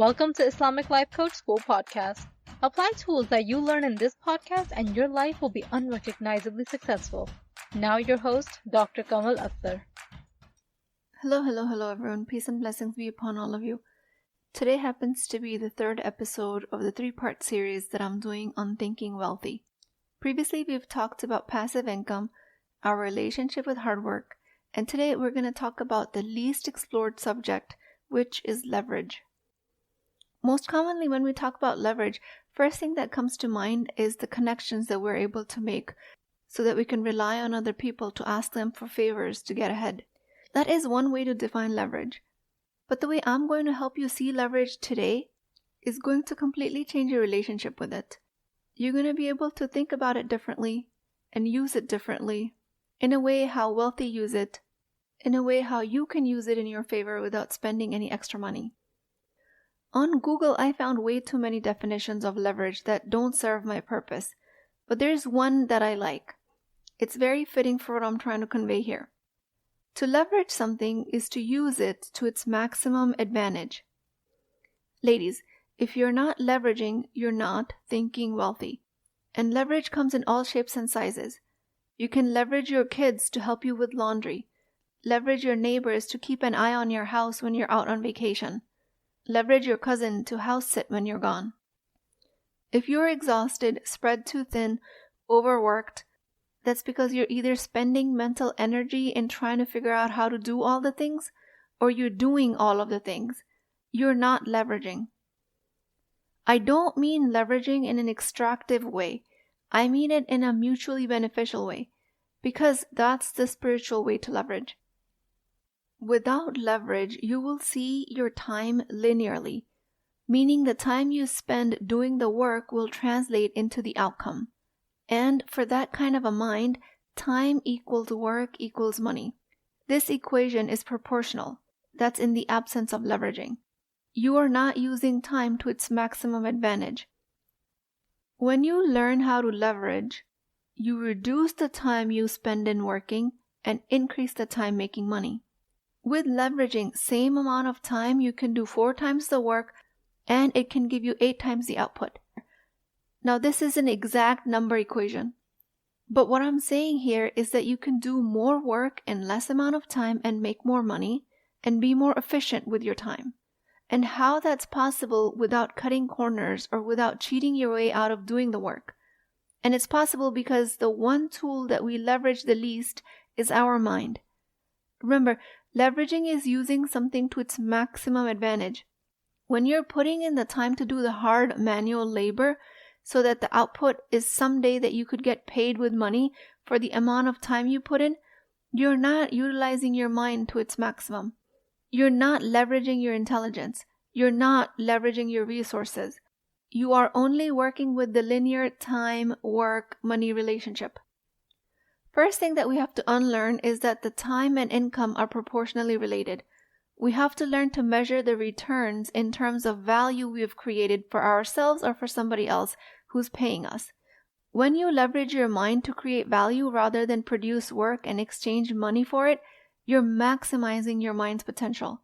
Welcome to Islamic Life Coach School Podcast. Apply tools that you learn in this podcast and your life will be unrecognizably successful. Now your host, Dr. Kamal Akhtar. Hello everyone. Peace and blessings be upon all of you. Today happens to be the third episode of the 3-part series that I'm doing on thinking wealthy. Previously, we've talked about passive income, our relationship with hard work, and today we're going to talk about the least explored subject, which is leverage. Most commonly when we talk about leverage, first thing that comes to mind is the connections that we're able to make so that we can rely on other people to ask them for favors to get ahead. That is one way to define leverage. But the way I'm going to help you see leverage today is going to completely change your relationship with it. You're going to be able to think about it differently and use it differently, in a way how wealthy use it, in a way how you can use it in your favor without spending any extra money. On Google, I found way too many definitions of leverage that don't serve my purpose, but there's one that I like. It's very fitting for what I'm trying to convey here. To leverage something is to use it to its maximum advantage. Ladies, if you're not leveraging, you're not thinking wealthy. And leverage comes in all shapes and sizes. You can leverage your kids to help you with laundry. Leverage your neighbors to keep an eye on your house when you're out on vacation. Leverage your cousin to house sit when you're gone. If you're exhausted, spread too thin, overworked, that's because you're either spending mental energy in trying to figure out how to do all the things, or you're doing all of the things. You're not leveraging. I don't mean leveraging in an extractive way. I mean it in a mutually beneficial way, because that's the spiritual way to leverage. Without leverage, you will see your time linearly, meaning the time you spend doing the work will translate into the outcome. And for that kind of a mind, time equals work equals money. This equation is proportional. That's in the absence of leveraging. You are not using time to its maximum advantage. When you learn how to leverage, you reduce the time you spend in working and increase the time making money. With leveraging, same amount of time, you can do 4 times the work and it can give you 8 times the output. Now, this is an exact number equation. But what I'm saying here is that you can do more work in less amount of time and make more money and be more efficient with your time. And how that's possible without cutting corners or without cheating your way out of doing the work. And it's possible because the one tool that we leverage the least is our mind. Remember, leveraging is using something to its maximum advantage. When you're putting in the time to do the hard manual labor so that the output is someday that you could get paid with money for the amount of time you put in, you're not utilizing your mind to its maximum. You're not leveraging your intelligence. You're not leveraging your resources. You are only working with the linear time, work, money relationship. First thing that we have to unlearn is that the time and income are proportionally related. We have to learn to measure the returns in terms of value we have created for ourselves or for somebody else who's paying us. When you leverage your mind to create value rather than produce work and exchange money for it, you're maximizing your mind's potential.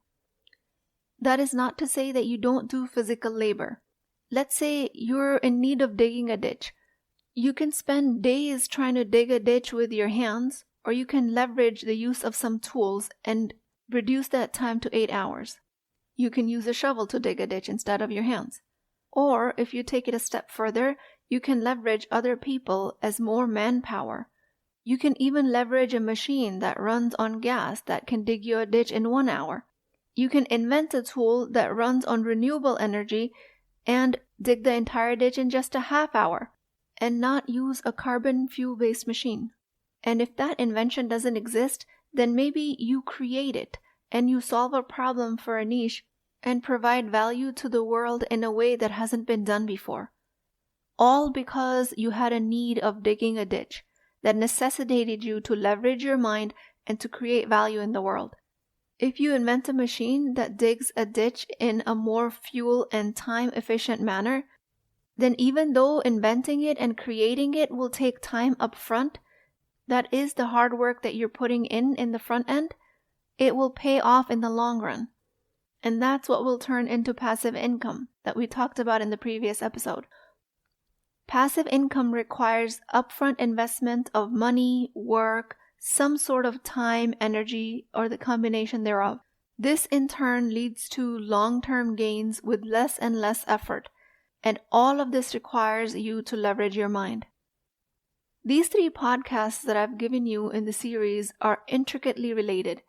That is not to say that you don't do physical labor. Let's say you're in need of digging a ditch. You can spend days trying to dig a ditch with your hands, or you can leverage the use of some tools and reduce that time to 8 hours. You can use a shovel to dig a ditch instead of your hands. Or if you take it a step further, you can leverage other people as more manpower. You can even leverage a machine that runs on gas that can dig you a ditch in 1 hour. You can invent a tool that runs on renewable energy and dig the entire ditch in just a half hour, and not use a carbon fuel-based machine. And if that invention doesn't exist, then maybe you create it and you solve a problem for a niche and provide value to the world in a way that hasn't been done before. All because you had a need of digging a ditch that necessitated you to leverage your mind and to create value in the world. If you invent a machine that digs a ditch in a more fuel and time efficient manner, then even though inventing it and creating it will take time up front, that is the hard work that you're putting in the front end, it will pay off in the long run. And that's what will turn into passive income that we talked about in the previous episode. Passive income requires upfront investment of money, work, some sort of time, energy, or the combination thereof. This in turn leads to long-term gains with less and less effort, and all of this requires you to leverage your mind. These 3 podcasts that I've given you in the series are intricately related,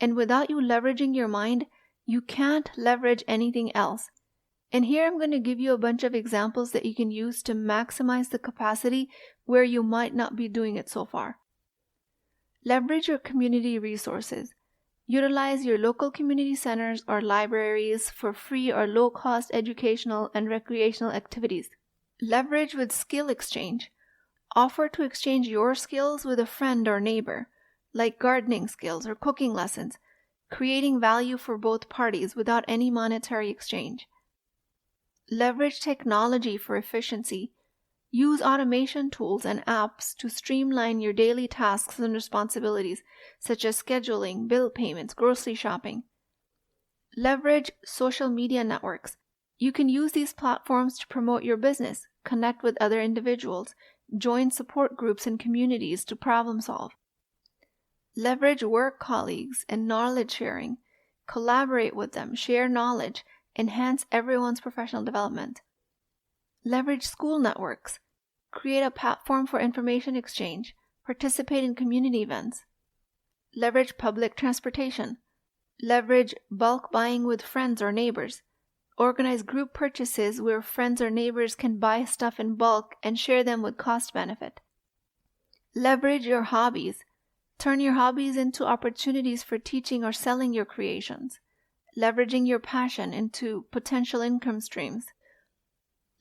and without you leveraging your mind, you can't leverage anything else. And here I'm going to give you a bunch of examples that you can use to maximize the capacity where you might not be doing it so far. Leverage your community resources. Utilize your local community centers or libraries for free or low-cost educational and recreational activities. Leverage with skill exchange. Offer to exchange your skills with a friend or neighbor, like gardening skills or cooking lessons, creating value for both parties without any monetary exchange. Leverage technology for efficiency. Use automation tools and apps to streamline your daily tasks and responsibilities, such as scheduling, bill payments, grocery shopping. Leverage social media networks. You can use these platforms to promote your business, connect with other individuals, join support groups and communities to problem solve. Leverage work colleagues and knowledge sharing. Collaborate with them, share knowledge, enhance everyone's professional development. Leverage school networks. Create a platform for information exchange. Participate in community events. Leverage public transportation. Leverage bulk buying with friends or neighbors. Organize group purchases where friends or neighbors can buy stuff in bulk and share them with cost benefit. Leverage your hobbies. Turn your hobbies into opportunities for teaching or selling your creations. Leveraging your passion into potential income streams.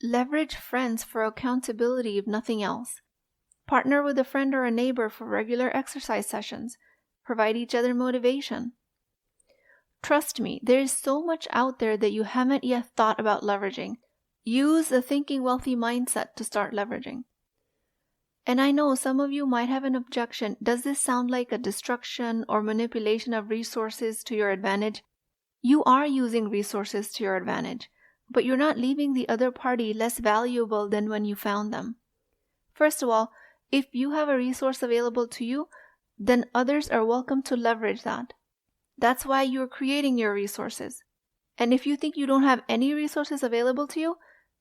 Leverage friends for accountability if nothing else. Partner with a friend or a neighbor for regular exercise sessions. Provide each other motivation. Trust me, there is so much out there that you haven't yet thought about leveraging. Use the thinking wealthy mindset to start leveraging. And I know some of you might have an objection. Does this sound like a destruction or manipulation of resources to your advantage? You are using resources to your advantage, but you're not leaving the other party less valuable than when you found them. First of all, if you have a resource available to you, then others are welcome to leverage that. That's why you're creating your resources. And if you think you don't have any resources available to you,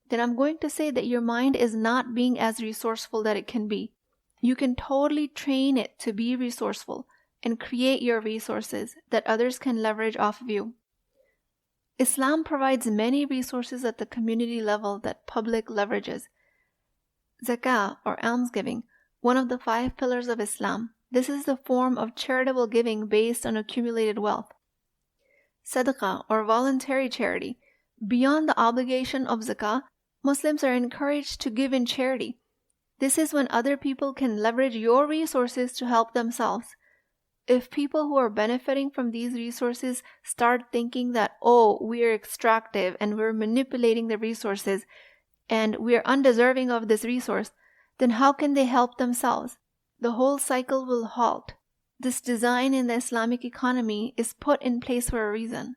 then I'm going to say that your mind is not being as resourceful that it can be. You can totally train it to be resourceful and create your resources that others can leverage off of you. Islam provides many resources at the community level that public leverages. Zakah or almsgiving, one of the 5 pillars of Islam. This is the form of charitable giving based on accumulated wealth. Sadaqah or voluntary charity. Beyond the obligation of zakah, Muslims are encouraged to give in charity. This is when other people can leverage your resources to help themselves. If people who are benefiting from these resources start thinking that, oh, we're extractive and we're manipulating the resources and we're undeserving of this resource, then how can they help themselves? The whole cycle will halt. This design in the Islamic economy is put in place for a reason.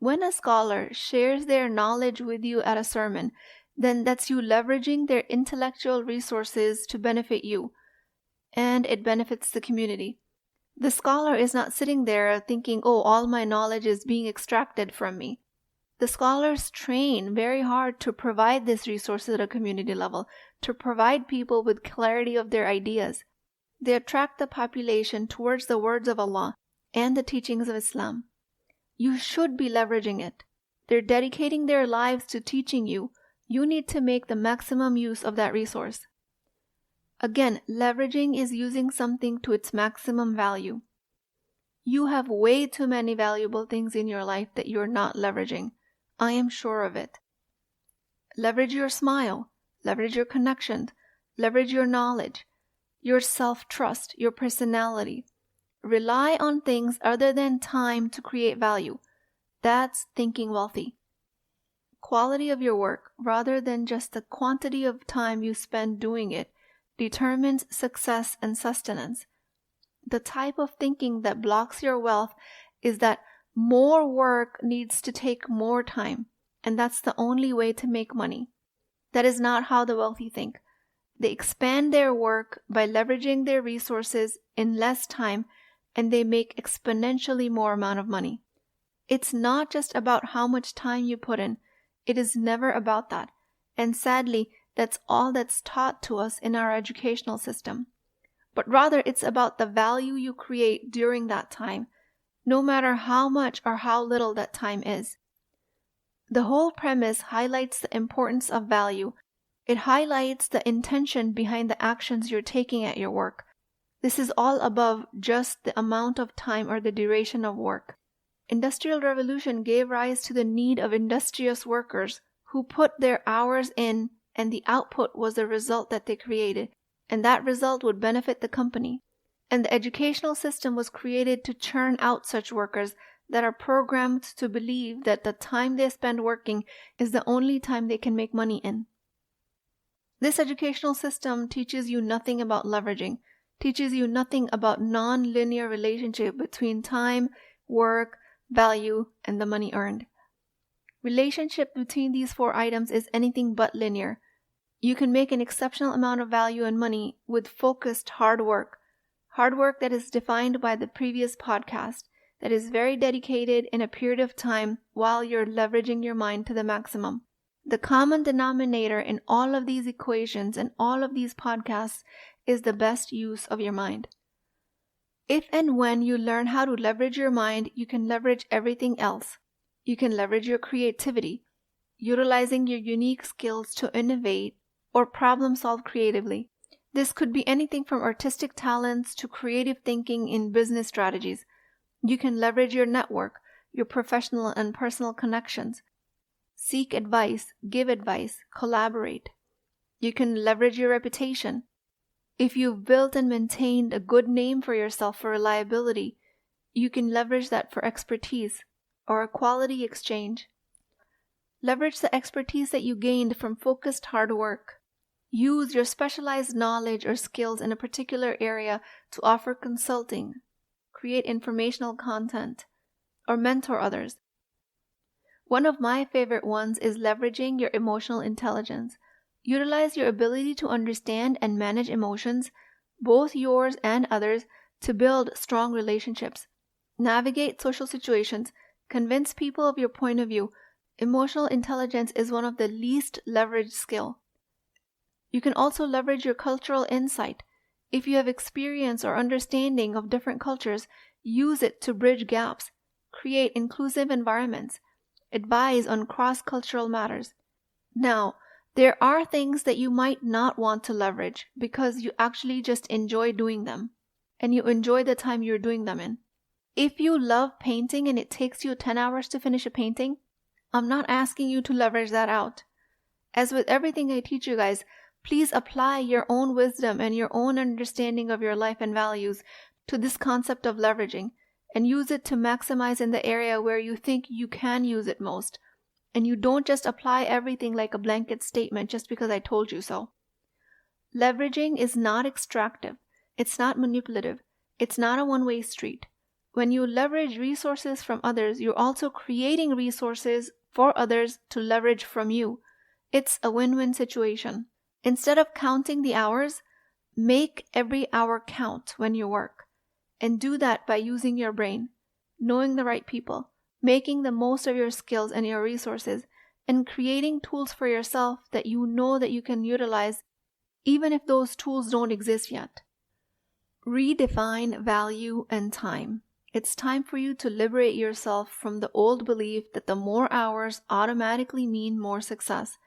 When a scholar shares their knowledge with you at a sermon, then that's you leveraging their intellectual resources to benefit you, and it benefits the community. The scholar is not sitting there thinking, oh, all my knowledge is being extracted from me. The scholars train very hard to provide this resource at a community level, to provide people with clarity of their ideas. They attract the population towards the words of Allah and the teachings of Islam. You should be leveraging it. They're dedicating their lives to teaching you. You need to make the maximum use of that resource. Again, leveraging is using something to its maximum value. You have way too many valuable things in your life that you're not leveraging. I am sure of it. Leverage your smile. Leverage your connections. Leverage your knowledge, your self-trust, your personality. Rely on things other than time to create value. That's thinking wealthy. Quality of your work, rather than just the quantity of time you spend doing it, determines success and sustenance. The type of thinking that blocks your wealth is that More work needs to take more time, and that's the only way to make money. That is not how the wealthy think. They expand their work by leveraging their resources in less time, and they make exponentially more amount of money. It's not just about how much time you put in. It is never about that. And sadly, that's all that's taught to us in our educational system. But rather, it's about the value you create during that time, no matter how much or how little that time is. The whole premise highlights the importance of value. It highlights the intention behind the actions you're taking at your work. This is all above just the amount of time or the duration of work. Industrial Revolution gave rise to the need of industrious workers who put their hours in, and the output was the result that they created, and that result would benefit the company. And the educational system was created to churn out such workers that are programmed to believe that the time they spend working is the only time they can make money in. This educational system teaches you nothing about leveraging, teaches you nothing about non-linear relationship between time, work, value, and the money earned. Relationship between these 4 items is anything but linear. You can make an exceptional amount of value and money with focused hard work that is defined by the previous podcast, that is very dedicated in a period of time while you're leveraging your mind to the maximum. The common denominator in all of these equations and all of these podcasts is the best use of your mind. If and when you learn how to leverage your mind, you can leverage everything else. You can leverage your creativity, utilizing your unique skills to innovate or problem solve creatively. This could be anything from artistic talents to creative thinking in business strategies. You can leverage your network, your professional and personal connections. Seek advice, give advice, collaborate. You can leverage your reputation. If you've built and maintained a good name for yourself for reliability, you can leverage that for expertise or a quality exchange. Leverage the expertise that you gained from focused hard work. Use your specialized knowledge or skills in a particular area to offer consulting, create informational content, or mentor others. One of my favorite ones is leveraging your emotional intelligence. Utilize your ability to understand and manage emotions, both yours and others, to build strong relationships. Navigate social situations. Convince people of your point of view. Emotional intelligence is one of the least leveraged skills. You can also leverage your cultural insight. If you have experience or understanding of different cultures, use it to bridge gaps, create inclusive environments, advise on cross-cultural matters. Now, there are things that you might not want to leverage because you actually just enjoy doing them, and you enjoy the time you're doing them in. If you love painting and it takes you 10 hours to finish a painting, I'm not asking you to leverage that out. As with everything I teach you guys, please apply your own wisdom and your own understanding of your life and values to this concept of leveraging, and use it to maximize in the area where you think you can use it most. And you don't just apply everything like a blanket statement just because I told you so. Leveraging is not extractive. It's not manipulative. It's not a one-way street. When you leverage resources from others, you're also creating resources for others to leverage from you. It's a win-win situation. Instead of counting the hours, make every hour count when you work. And do that by using your brain, knowing the right people, making the most of your skills and your resources, and creating tools for yourself that you know that you can utilize even if those tools don't exist yet. Redefine value and time. It's time for you to liberate yourself from the old belief that the more hours automatically mean more success.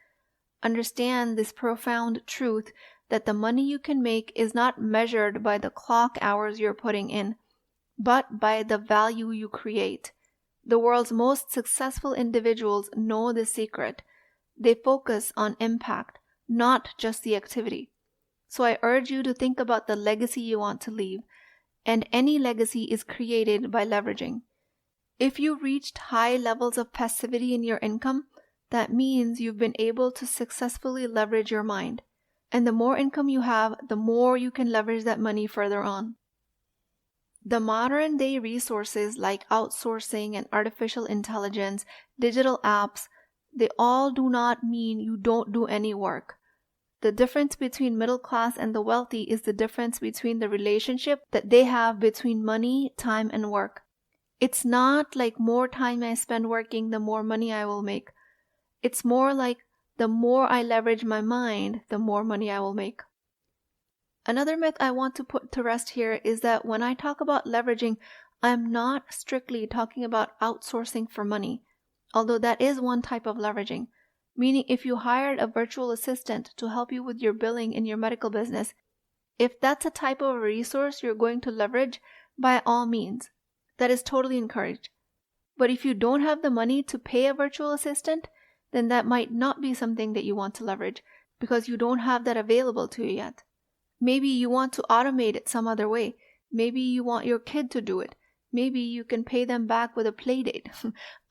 Understand this profound truth that the money you can make is not measured by the clock hours you're putting in, but by the value you create. The world's most successful individuals know this secret. They focus on impact, not just the activity. So I urge you to think about the legacy you want to leave, and any legacy is created by leveraging. If you reached high levels of passivity in your income, that means you've been able to successfully leverage your mind. And the more income you have, the more you can leverage that money further on. The modern day resources like outsourcing and artificial intelligence, digital apps, they all do not mean you don't do any work. The difference between middle class and the wealthy is the difference between the relationship that they have between money, time, and work. It's not like more time I spend working, the more money I will make. It's more like the more I leverage my mind, the more money I will make. Another myth I want to put to rest here is that when I talk about leveraging, I'm not strictly talking about outsourcing for money, although that is one type of leveraging. Meaning if you hired a virtual assistant to help you with your billing in your medical business, if that's a type of a resource you're going to leverage, by all means, that is totally encouraged. But if you don't have the money to pay a virtual assistant, then that might not be something that you want to leverage because you don't have that available to you yet. Maybe you want to automate it some other way. Maybe you want your kid to do it. Maybe you can pay them back with a play date.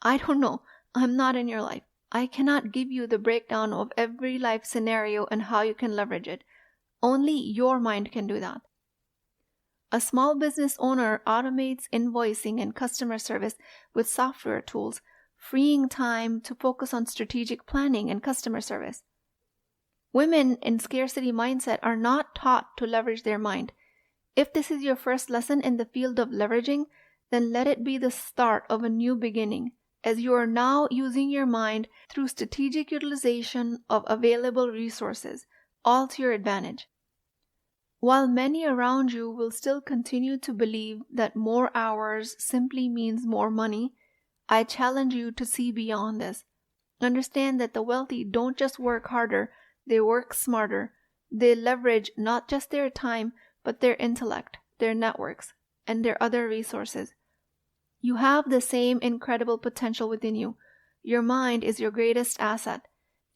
I don't know. I'm not in your life. I cannot give you the breakdown of every life scenario and how you can leverage it. Only your mind can do that. A small business owner automates invoicing and customer service with software tools, freeing time to focus on strategic planning and customer service. Women in scarcity mindset are not taught to leverage their mind. If this is your first lesson in the field of leveraging, then let it be the start of a new beginning, as you are now using your mind through strategic utilization of available resources, all to your advantage. While many around you will still continue to believe that more hours simply means more money, I challenge you to see beyond this. Understand that the wealthy don't just work harder, they work smarter. They leverage not just their time, but their intellect, their networks, and their other resources. You have the same incredible potential within you. Your mind is your greatest asset.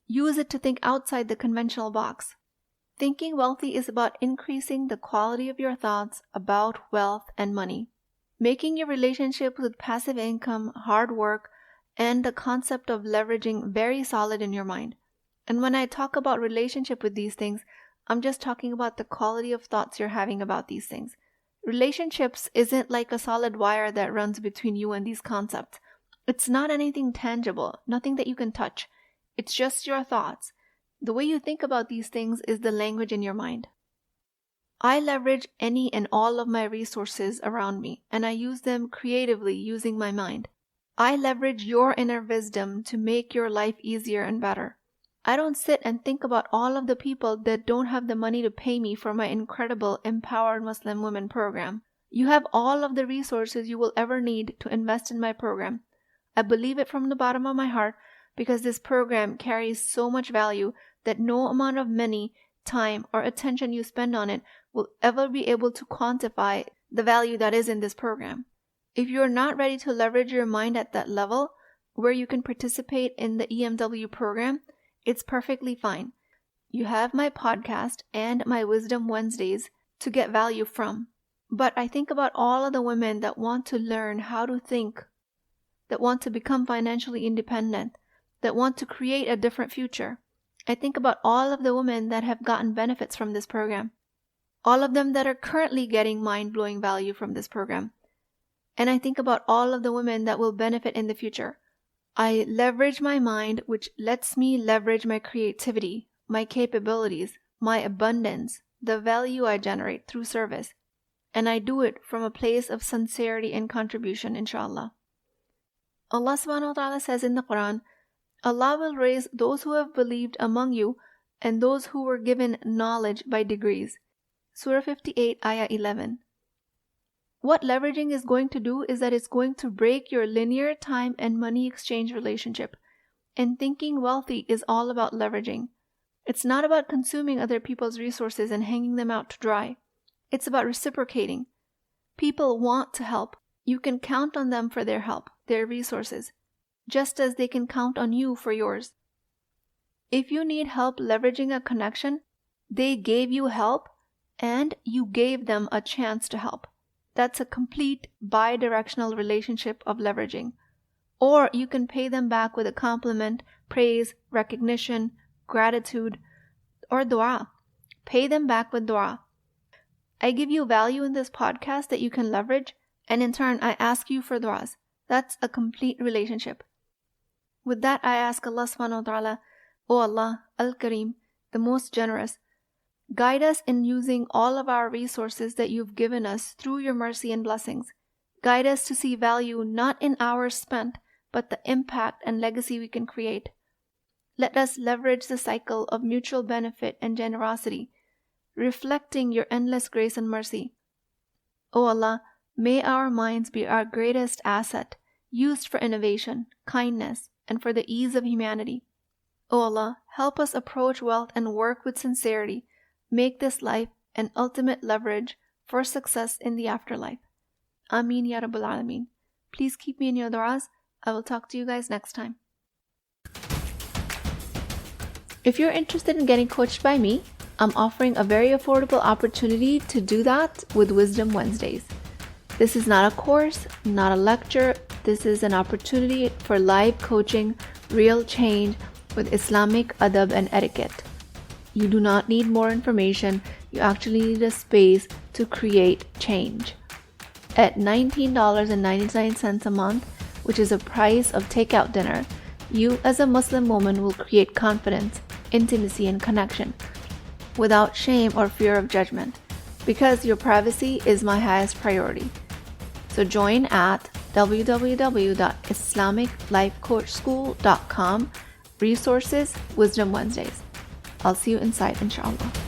Use it to think outside the conventional box. Thinking wealthy is about increasing the quality of your thoughts about wealth and money, making your relationship with passive income, hard work, and the concept of leveraging very solid in your mind. And when I talk about relationship with these things, I'm just talking about the quality of thoughts you're having about these things. Relationships isn't like a solid wire that runs between you and these concepts. It's not anything tangible, nothing that you can touch. It's just your thoughts. The way you think about these things is the language in your mind. I leverage any and all of my resources around me, and I use them creatively using my mind. I leverage your inner wisdom to make your life easier and better. I don't sit and think about all of the people that don't have the money to pay me for my incredible Empowered Muslim Women program. You have all of the resources you will ever need to invest in my program. I believe it from the bottom of my heart because this program carries so much value that no amount of money, time, or attention you spend on it will ever be able to quantify the value that is in this program. If you're not ready to leverage your mind at that level, where you can participate in the EMW program, it's perfectly fine. You have my podcast and my Wisdom Wednesdays to get value from. But I think about all of the women that want to learn how to think, that want to become financially independent, that want to create a different future. I think about all of the women that have gotten benefits from this program. All of them that are currently getting mind-blowing value from this program. And I think about all of the women that will benefit in the future. I leverage my mind, which lets me leverage my creativity, my capabilities, my abundance, the value I generate through service. And I do it from a place of sincerity and contribution, inshallah. Allah subhanahu wa ta'ala says in the Quran, Allah will raise those who have believed among you and those who were given knowledge by degrees. Surah 58, Ayah 11. What leveraging is going to do is that it's going to break your linear time and money exchange relationship. And thinking wealthy is all about leveraging. It's not about consuming other people's resources and hanging them out to dry. It's about reciprocating. People want to help. You can count on them for their help, their resources, just as they can count on you for yours. If you need help leveraging a connection, they gave you help and you gave them a chance to help. That's a complete bi-directional relationship of leveraging. Or you can pay them back with a compliment, praise, recognition, gratitude, or dua. Pay them back with dua. I give you value in this podcast that you can leverage, and in turn, I ask you for du'as. That's a complete relationship. With that, I ask Allah subhanahu wa ta'ala, O Allah, Al-Kareem, the most generous, guide us in using all of our resources that you've given us through your mercy and blessings. Guide us to see value not in hours spent, but the impact and legacy we can create. Let us leverage the cycle of mutual benefit and generosity, reflecting your endless grace and mercy. O Allah, may our minds be our greatest asset, used for innovation, kindness, and for the ease of humanity. O Allah, help us approach wealth and work with sincerity. Make this life an ultimate leverage for success in the afterlife. Ameen Ya Rabbal Alameen. Please keep me in your du'as. I will talk to you guys next time. If you're interested in getting coached by me, I'm offering a very affordable opportunity to do that with Wisdom Wednesdays. This is not a course, not a lecture. This is an opportunity for live coaching, real change with Islamic adab and etiquette. You do not need more information. You actually need a space to create change. At $19.99 a month, which is a price of takeout dinner, you as a Muslim woman will create confidence, intimacy, and connection without shame or fear of judgment, because your privacy is my highest priority. So join at www.islamiclifecoachschool.com, resources, Wisdom Wednesdays. I'll see you inside, inshallah.